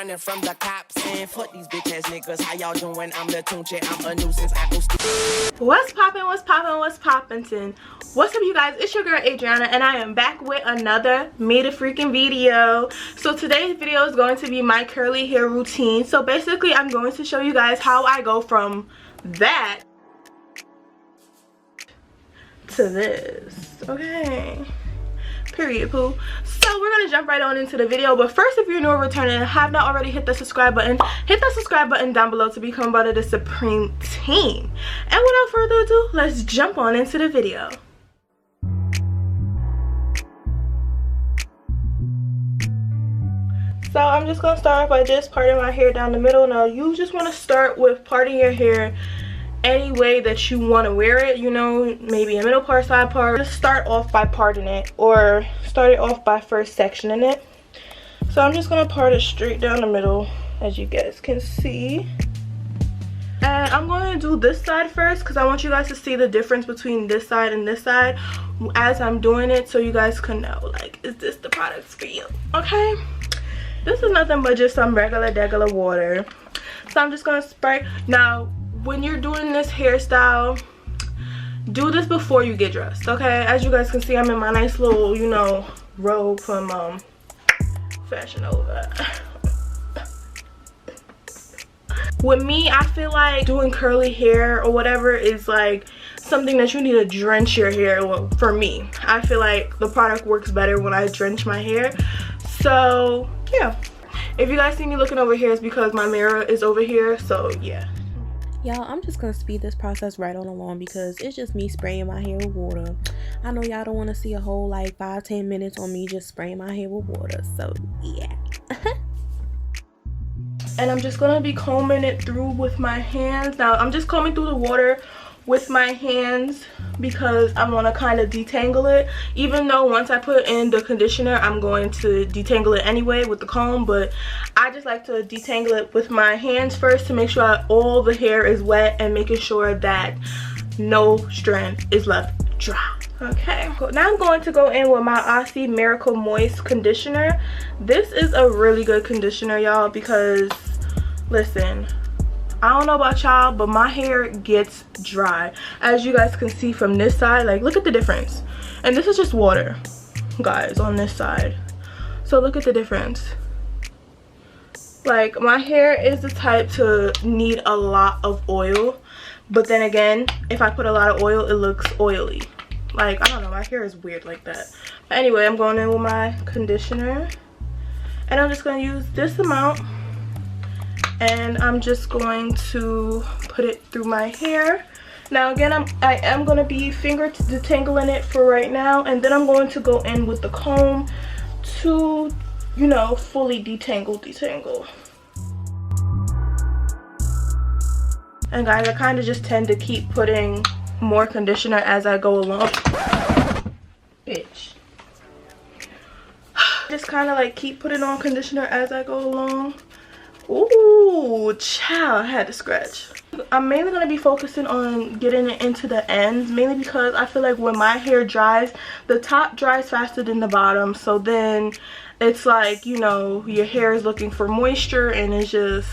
running from the cops and fuck these bitch ass niggas. How y'all doing? I'm the Tunche, I'm a nuisance. I go What's poppin', what's poppin', what's poppin'? What's up, you guys? It's your girl Adriana, and I am back with another made a freaking video. So today's video is going to be my curly hair routine. So basically I'm going to show you guys how I go from that to this. Okay, period, poo. So we're gonna jump right on into the video, but first, if you're new or returning and have not already, hit the subscribe button. Hit that subscribe button down below to become part of the Supreme team. And without further ado, let's jump on into the video. So I'm just gonna start off by just parting my hair down the middle. Now you just want to start with parting your hair any way that you want to wear it, you know, maybe a middle part, side part. Just start off by parting it, or start it off by first sectioning it. So I'm just gonna part it straight down the middle, as you guys can see. And I'm going to do this side first because I want you guys to see the difference between this side and this side as I'm doing it, so you guys can know, like, is this the product for you? Okay, this is nothing but just some regular water. So I'm just gonna spray. Now when you're doing this hairstyle, do this before you get dressed, okay? As you guys can see, I'm in my nice little, you know, robe from Fashion Nova. With me, I feel like doing curly hair or whatever is like something that you need to drench your hair. Well, for me, I feel like the product works better when I drench my hair. So yeah, if you guys see me looking over here, it's because my mirror is over here. So yeah. Y'all, I'm just gonna speed this process right on along because it's just me spraying my hair with water. I know y'all don't want to see a whole like 5-10 minutes on me just spraying my hair with water, so yeah. And I'm just gonna be combing it through with my hands. Now I'm just combing through the water with my hands because I want to kind of detangle it, even though once I put in the conditioner I'm going to detangle it anyway with the comb. But I just like to detangle it with my hands first to make sure all the hair is wet and making sure that no strand is left dry. Okay, now I'm going to go in with my Aussie Miracle Moist conditioner. This is a really good conditioner, y'all, because listen, I don't know about y'all, but my hair gets dry. As you guys can see from this side, like, look at the difference. And this is just water, guys, on this side. So look at the difference. Like, my hair is the type to need a lot of oil, but then again, if I put a lot of oil, it looks oily. Like, I don't know, my hair is weird like that. But anyway, I'm going in with my conditioner, and I'm just going to use this amount. And I'm just going to put it through my hair. Now again, I am going to be finger detangling it for right now, and then I'm going to go in with the comb to, you know, fully detangle. And guys, I kind of just tend to keep putting more conditioner as I go along. Bitch. Just kind of like keep putting on conditioner as I go along. Ooh, child, I had to scratch. I'm mainly going to be focusing on getting it into the ends, mainly because I feel like when my hair dries, the top dries faster than the bottom. So then it's like, you know, your hair is looking for moisture, and it's just,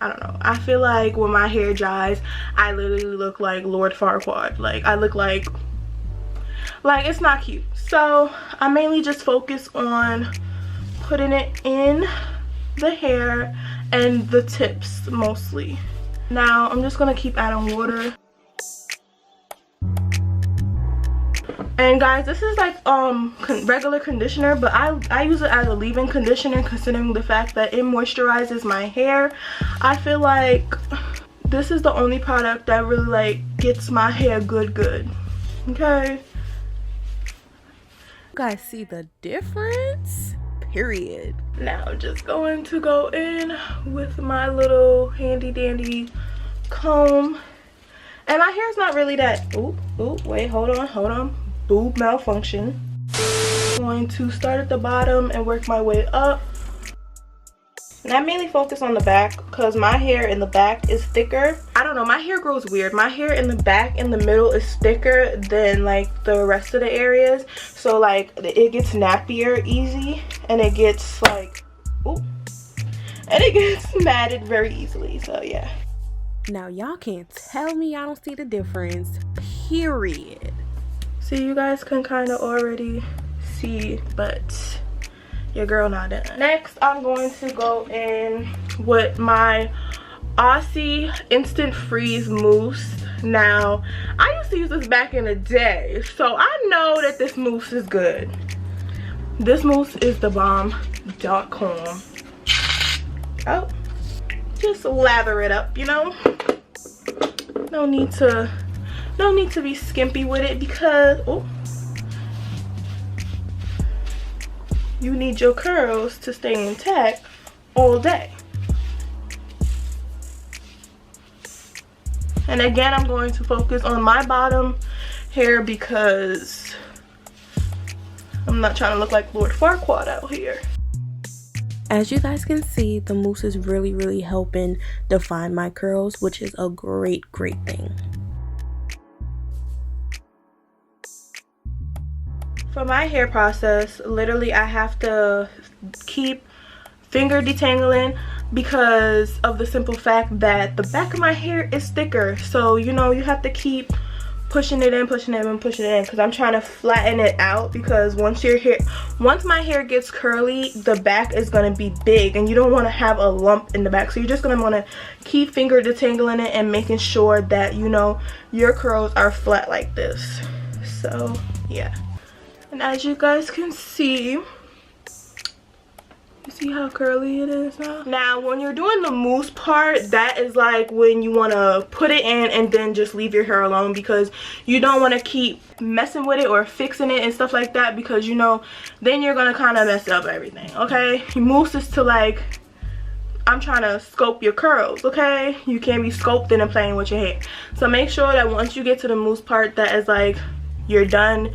I don't know. I feel like when my hair dries, I literally look like Lord Farquaad. Like, I look like it's not cute. So I mainly just focus on putting it in the hair and the tips mostly. Now I'm just gonna keep adding water. And guys, this is like regular conditioner, but I use it as a leave-in conditioner, considering the fact that it moisturizes my hair. I feel like this is the only product that really like gets my hair good. Okay, You guys see the difference? Period. now I'm just going to go in with my little handy dandy comb, and my hair's not really that, ooh, wait, hold on, boob malfunction. I'm going to start at the bottom and work my way up. And I mainly focus on the back because my hair in the back is thicker. I don't know, my hair grows weird. My hair in the back in the middle is thicker than like the rest of the areas. So like it gets nappier easy, and it gets like, ooh, and it gets matted very easily. So yeah. Now y'all can't tell me I don't see the difference, period. So you guys can kind of already see, but your girl not done. Next, I'm going to go in with my Aussie Instant Freeze Mousse. Now, I used to use this back in the day, so I know that this mousse is good. This mousse is the bomb.com. Oh, just lather it up, you know. No need to be skimpy with it because you need your curls to stay intact all day. And again, I'm going to focus on my bottom hair because I'm not trying to look like Lord Farquaad out here. As you guys can see, the mousse is really helping define my curls, which is a great thing. For my hair process, literally I have to keep finger detangling because of the simple fact that the back of my hair is thicker. So, you know, you have to keep pushing it in because I'm trying to flatten it out, because once my hair gets curly, the back is going to be big and you don't want to have a lump in the back. So you're just going to want to keep finger detangling it and making sure that, you know, your curls are flat like this. So, yeah. And as you guys can see, you see how curly it is now? Now, when you're doing the mousse part, that is like when you want to put it in and then just leave your hair alone, because you don't want to keep messing with it or fixing it and stuff like that, because, you know, then you're going to kind of mess up everything, okay? Mousse is to like, I'm trying to sculpt your curls, okay? You can't be sculpting and playing with your hair. So make sure that once you get to the mousse part, that is like, you're done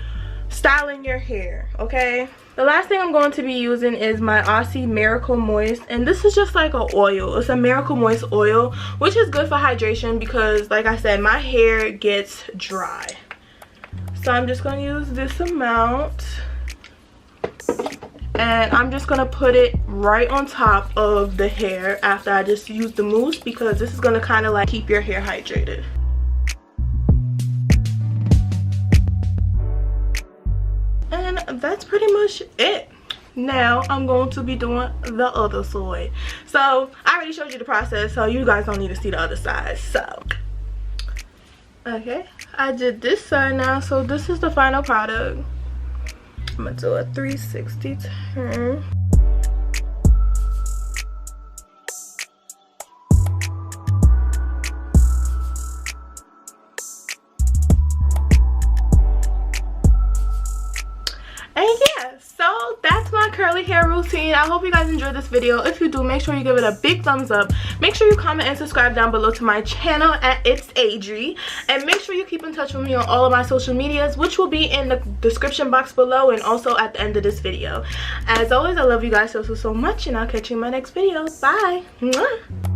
styling your hair, okay? The last thing I'm going to be using is my Aussie Miracle Moist, and this is just like an oil. It's a Miracle Moist oil, which is good for hydration because, like I said, my hair gets dry. So I'm just going to use this amount, and I'm just going to put it right on top of the hair after I just use the mousse, because this is going to kind of like keep your hair hydrated. And that's pretty much it. Now I'm going to be doing the other side. So I already showed you the process, so you guys don't need to see the other side. So okay, I did this side now, so this is the final product. I'm gonna do a 360 turn. And yeah, so that's my curly hair routine. I hope you guys enjoyed this video. If you do, make sure you give it a big thumbs up. Make sure you comment and subscribe down below to my channel at It's Adri. And make sure you keep in touch with me on all of my social medias, which will be in the description box below and also at the end of this video. As always, I love you guys so much, and I'll catch you in my next video. Bye. Mwah.